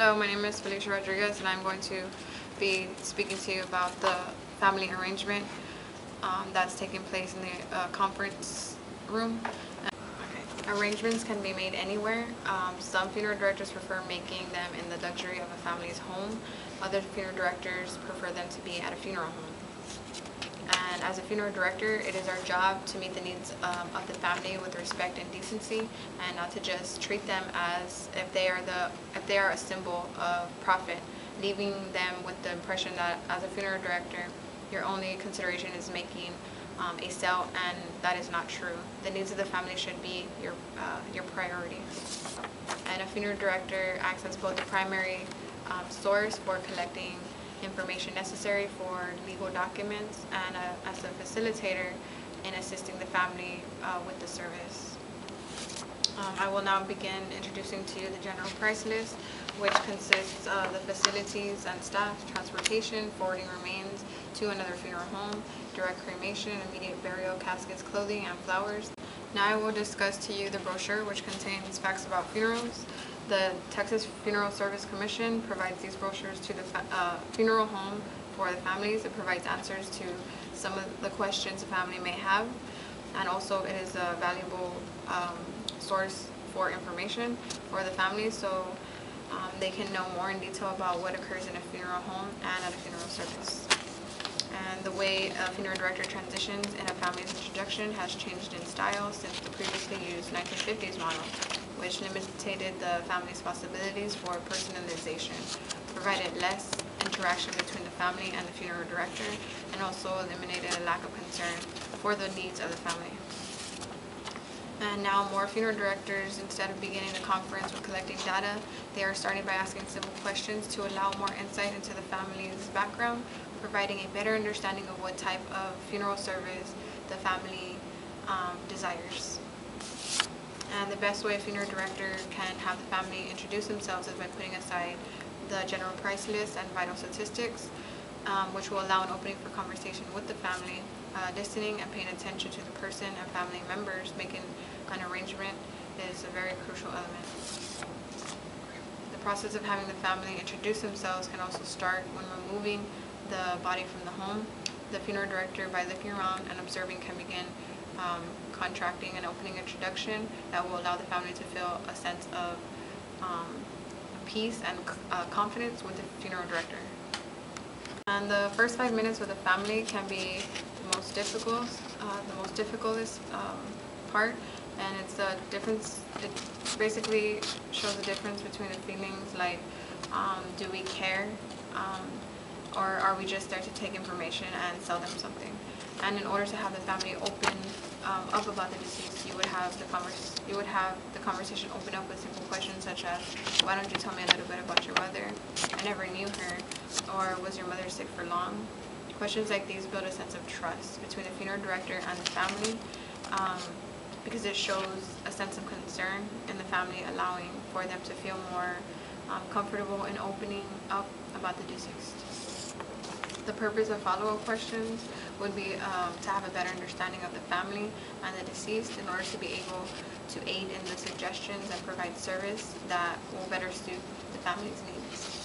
Hello, my name is Felicia Rodriguez, and I'm going to be speaking to you about the family arrangement that's taking place in the conference room. Okay. Arrangements can be made anywhere. Some funeral directors prefer making them in the luxury of a family's home. Other funeral directors prefer them to be at a funeral home. And as a funeral director, it is our job to meet the needs of the family with respect and decency, and not to just treat them as if they are a symbol of profit, leaving them with the impression that as a funeral director, your only consideration is making a sale, and that is not true. The needs of the family should be your priority. And a funeral director acts as both the primary source for collecting information necessary for legal documents, and as a facilitator in assisting the family with the service. I will now begin introducing to you the general price list, which consists of the facilities and staff, transportation, forwarding remains to another funeral home, direct cremation, immediate burial, caskets, clothing, and flowers. Now I will discuss to you the brochure, which contains facts about funerals. The Texas Funeral Service Commission provides these brochures to the funeral home for the families. It provides answers to some of the questions the family may have, and also it is a valuable source for information for the families, so they can know more in detail about what occurs in a funeral home and at a funeral service. And the way a funeral director transitions in a family's introduction has changed in style since the previously used 1950s model, which limited the family's possibilities for personalization, provided less interaction between the family and the funeral director, and also eliminated a lack of concern for the needs of the family. And now more funeral directors, instead of beginning the conference with collecting data, they are starting by asking simple questions to allow more insight into the family's background, providing a better understanding of what type of funeral service the family desires. And the best way a funeral director can have the family introduce themselves is by putting aside the general price list and vital statistics, which will allow an opening for conversation with the family. Listening and paying attention to the person and family members making an arrangement is a very crucial element. The process of having the family introduce themselves can also start when removing the body from the home. The funeral director, by looking around and observing, can begin contracting an opening introduction that will allow the family to feel a sense of peace and confidence with the funeral director. And the first 5 minutes with the family can be the most difficult part, and it's the difference. It basically shows the difference between the feelings like, do we care, or are we just there to take information and sell them something? And in order to have the family open up about the deceased, you would have the conversation open up with simple questions such as, why don't you tell me a little bit about your mother? I never knew her. Or was your mother sick for long? Questions like these build a sense of trust between the funeral director and the family, because it shows a sense of concern in the family, allowing for them to feel more comfortable in opening up about the deceased. The purpose of follow-up questions would be to have a better understanding of the family and the deceased in order to be able to aid in the suggestions and provide service that will better suit the family's needs.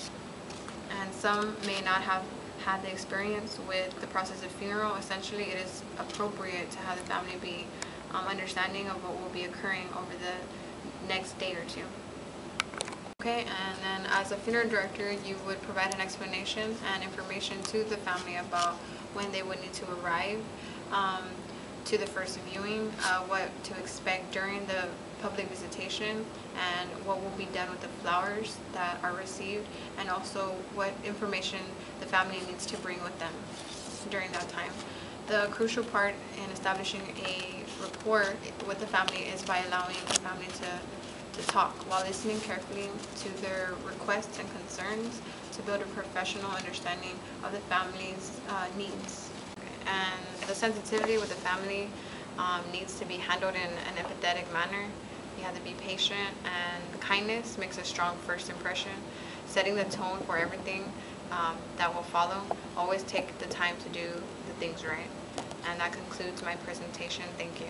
And some may not have had the experience with the process of funeral. Essentially, it is appropriate to have the family be understanding of what will be occurring over the next day or two. Okay, and then as a funeral director, you would provide an explanation and information to the family about when they would need to arrive to the first viewing, what to expect during the public visitation, and what will be done with the flowers that are received, and also what information the family needs to bring with them during that time. The crucial part in establishing a rapport with the family is by allowing the family to talk while listening carefully to their requests and concerns to build a professional understanding of the family's needs. And the sensitivity with the family needs to be handled in an empathetic manner. You have to be patient, and kindness makes a strong first impression, setting the tone for everything that will follow. Always take the time to do the things right. And that concludes my presentation. Thank you.